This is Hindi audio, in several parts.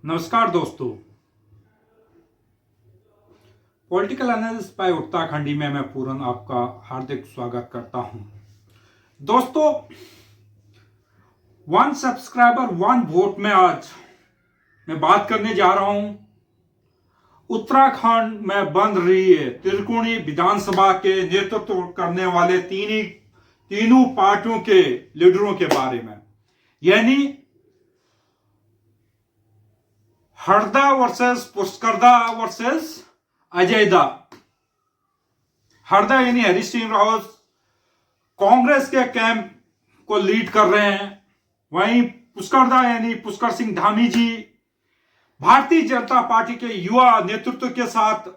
नमस्कार दोस्तों। पॉलिटिकल एनालिस्ट बाय उत्तराखंडी में मैं पूरन आपका हार्दिक स्वागत करता हूं। दोस्तों, वन सब्सक्राइबर वन वोट में आज मैं बात करने जा रहा हूं उत्तराखंड में बन रही है त्रिकोणीय विधानसभा के नेतृत्व करने वाले तीनों पार्टियों के लीडरों के बारे में, यानी हरदा वर्सेस पुष्करदा वर्सेस अजयदा। हरदा यानी हरीश सिंह रावत कांग्रेस के कैंप को लीड कर रहे हैं, वहीं पुष्करदा यानी पुष्कर सिंह धामी जी भारतीय जनता पार्टी के युवा नेतृत्व के साथ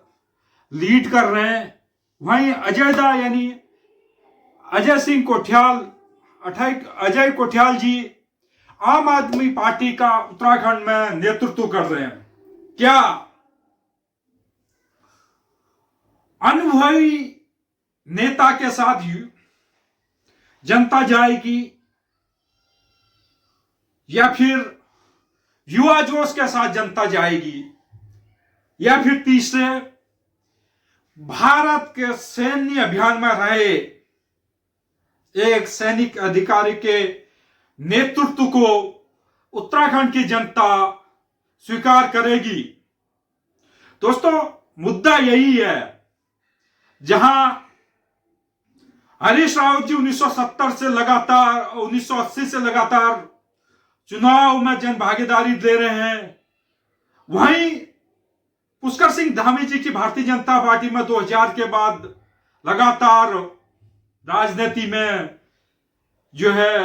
लीड कर रहे हैं। वहीं अजयदा यानी अजय कोठियाल जी आम आदमी पार्टी का उत्तराखंड में नेतृत्व कर रहे हैं। क्या अनुभवी नेता के साथ जनता जाएगी या फिर युवा जोश के साथ जनता जाएगी, या फिर तीसरे भारत के सैन्य अभियान में रहे एक सैनिक अधिकारी के नेतृत्व को उत्तराखंड की जनता स्वीकार करेगी। दोस्तों, मुद्दा यही है, जहां हरीश रावत जी 1980 से लगातार चुनाव में जन भागीदारी दे रहे हैं, वहीं पुष्कर सिंह धामी जी की भारतीय जनता पार्टी में 2000 के बाद लगातार राजनीति में जो है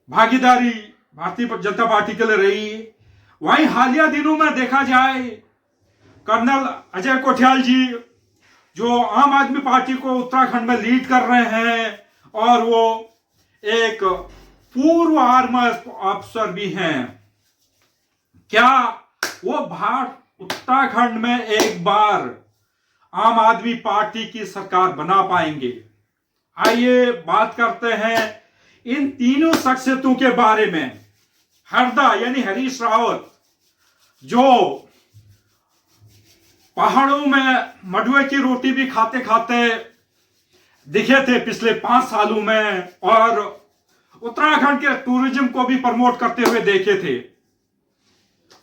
भागीदारी भारतीय जनता पार्टी के लिए रही है। वहीं हालिया दिनों में देखा जाए, कर्नल अजय कोठियाल जी जो आम आदमी पार्टी को उत्तराखंड में लीड कर रहे हैं और वो एक पूर्व आर्मी अफसर भी हैं, क्या वो उत्तराखंड में एक बार आम आदमी पार्टी की सरकार बना पाएंगे? आइए बात करते हैं इन तीनों शख्सियतों के बारे में। हरदा यानी हरीश रावत जो पहाड़ों में मडुए की रोटी भी खाते खाते दिखे थे पिछले 5 सालों में, और उत्तराखंड के टूरिज्म को भी प्रमोट करते हुए देखे थे,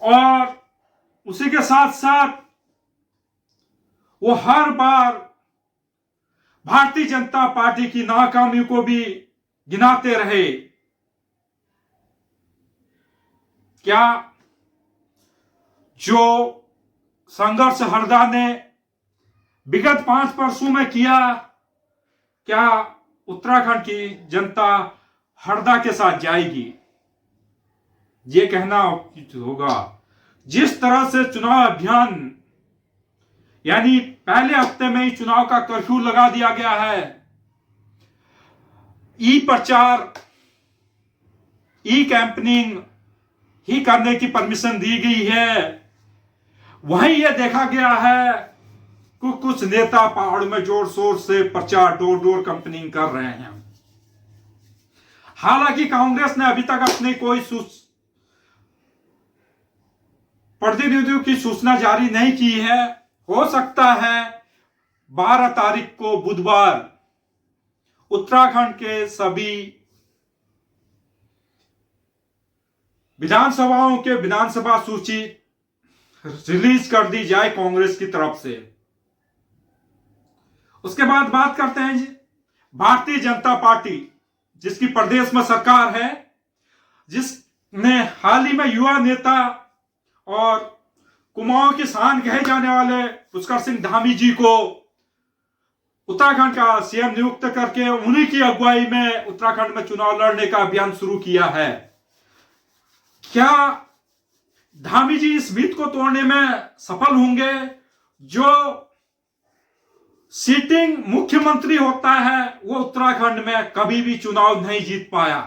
और उसी के साथ साथ वो हर बार भारतीय जनता पार्टी की नाकामी को भी गिनाते रहे। क्या जो संघर्ष हरदा ने विगत 5 वर्षों में किया, क्या उत्तराखंड की जनता हरदा के साथ जाएगी? ये कहना उचित होगा। जिस तरह से चुनाव अभियान यानी पहले हफ्ते में ही चुनाव का कर्फ्यू लगा दिया गया है, ई प्रचार ई कैंपेनिंग ही करने की परमिशन दी गई है, वहीं यह देखा गया है कि कुछ नेता पहाड़ में जोर शोर से प्रचार डोर डोर कैंपेनिंग कर रहे हैं। हालांकि कांग्रेस ने अभी तक अपने कोई प्रतिनिधियों की सूचना जारी नहीं की है। हो सकता है 12 तारीख को बुधवार उत्तराखंड के सभी विधानसभाओं के विधानसभा सूची रिलीज कर दी जाए कांग्रेस की तरफ से। उसके बाद बात करते हैं जी भारतीय जनता पार्टी, जिसकी प्रदेश में सरकार है, जिसने हाल ही में युवा नेता और कुमाऊं की शान कहे जाने वाले पुष्कर सिंह धामी जी को उत्तराखंड का सीएम नियुक्त करके उन्हीं की अगुवाई में उत्तराखंड में चुनाव लड़ने का अभियान शुरू किया है। क्या धामी जी इस मीत को तोड़ने में सफल होंगे? जो सिटिंग मुख्यमंत्री होता है वो उत्तराखंड में कभी भी चुनाव नहीं जीत पाया।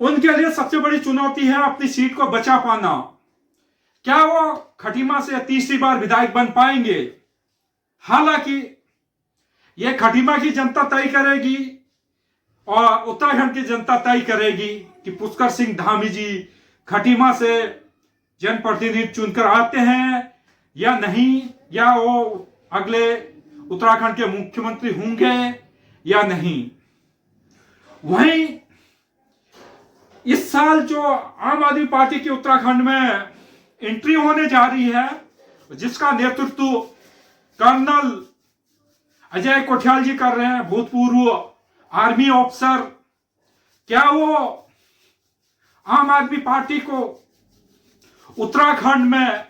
उनके लिए सबसे बड़ी चुनौती है अपनी सीट को बचा पाना। क्या वो खटीमा से तीसरी बार विधायक बन पाएंगे? हालांकि यह खटीमा की जनता तय करेगी और उत्तराखंड की जनता तय करेगी कि पुष्कर सिंह धामी जी खटीमा से जनप्रतिनिधि चुनकर आते हैं या नहीं, या वो अगले उत्तराखंड के मुख्यमंत्री होंगे या नहीं। वहीं इस साल जो आम आदमी पार्टी की उत्तराखंड में एंट्री होने जा रही है, जिसका नेतृत्व कर्नल अजय कोठियाल जी कर रहे हैं, भूतपूर्व आर्मी ऑफिसर, क्या वो आम आदमी पार्टी को उत्तराखंड में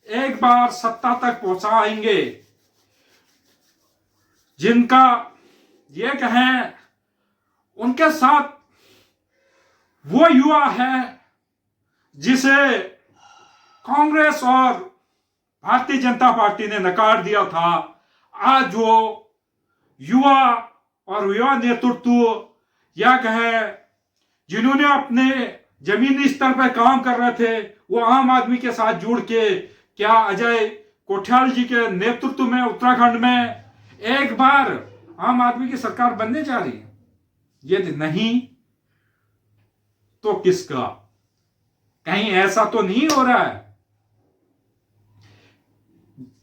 एक बार सत्ता तक पहुंचाएंगे? जिनका ये कहें उनके साथ वो युवा है जिसे कांग्रेस और भारतीय जनता पार्टी ने नकार दिया था। आज वो युवा और युवा नेतृत्व या कहें जिन्होंने अपने जमीनी स्तर पर काम कर रहे थे, वो आम आदमी के साथ जुड़ के क्या अजय कोठियाल जी के नेतृत्व में उत्तराखंड में एक बार आम आदमी की सरकार बनने जा रही है? यदि नहीं तो किसका? कहीं ऐसा तो नहीं हो रहा है?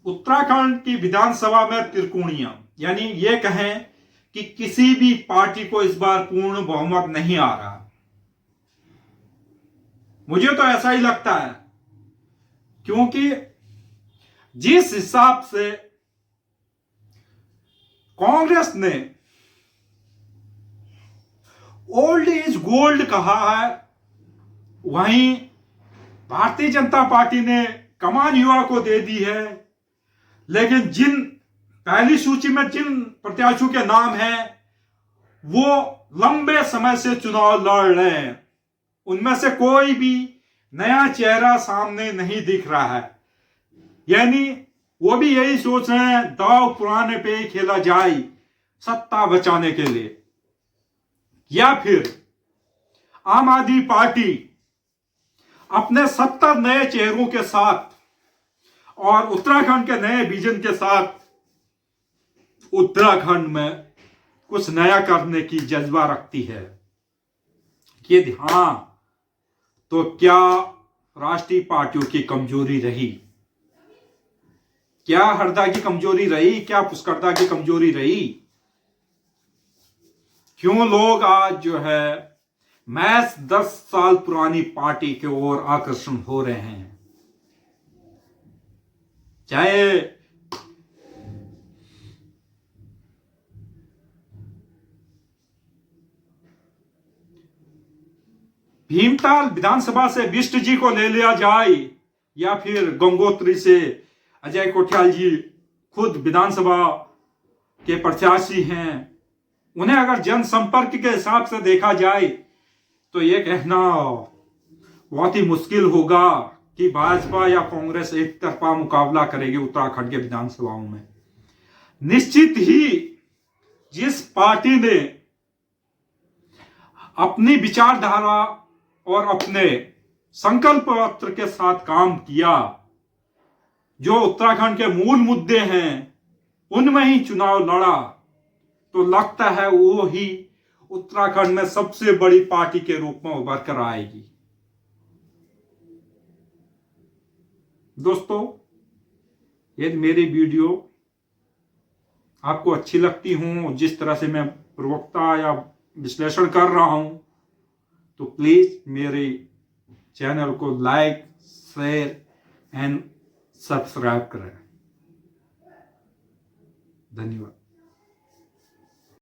उत्तराखंड की विधानसभा में त्रिकोणीय, यानी ये कहें कि किसी भी पार्टी को इस बार पूर्ण बहुमत नहीं आ रहा। मुझे तो ऐसा ही लगता है, क्योंकि जिस हिसाब से कांग्रेस ने ओल्ड इज गोल्ड कहा है, वहीं भारतीय जनता पार्टी ने कमान युवा को दे दी है। लेकिन जिन पहली सूची में जिन प्रत्याशियों के नाम हैं, वो लंबे समय से चुनाव लड़ रहे हैं, उनमें से कोई भी नया चेहरा सामने नहीं दिख रहा है। यानी वो भी यही सोच रहे हैं दांव पुराने पे ही खेला जाए सत्ता बचाने के लिए, या फिर आम आदमी पार्टी अपने 70 नए चेहरों के साथ और उत्तराखंड के नए विजन के साथ उत्तराखंड में कुछ नया करने की जज्बा रखती है। यदि हां, तो क्या राष्ट्रीय पार्टियों की कमजोरी रही? क्या हरदा की कमजोरी रही? क्या पुष्करदा की कमजोरी रही? क्यों लोग आज जो है महज 10 साल पुरानी पार्टी की ओर आकर्षण हो रहे हैं? चाहे भीमताल विधानसभा से बिष्ट जी को ले लिया जाए, या फिर गंगोत्री से अजय कोठियाल जी खुद विधानसभा के प्रत्याशी हैं, उन्हें अगर जनसंपर्क के हिसाब से देखा जाए तो यह कहना बहुत ही मुश्किल होगा कि भाजपा या कांग्रेस एक तरफा मुकाबला करेगी उत्तराखंड के विधानसभाओं में। निश्चित ही जिस पार्टी ने अपनी विचारधारा और अपने संकल्प पत्र के साथ काम किया, जो उत्तराखंड के मूल मुद्दे हैं उनमें ही चुनाव लड़ा, तो लगता है वो ही उत्तराखंड में सबसे बड़ी पार्टी के रूप में उभर कर आएगी। दोस्तों, यदि मेरी वीडियो आपको अच्छी लगती हूं, जिस तरह से मैं प्रवक्ता या विश्लेषण कर रहा हूं, तो प्लीज मेरे चैनल को लाइक, शेयर एंड सब्सक्राइब करें। धन्यवाद।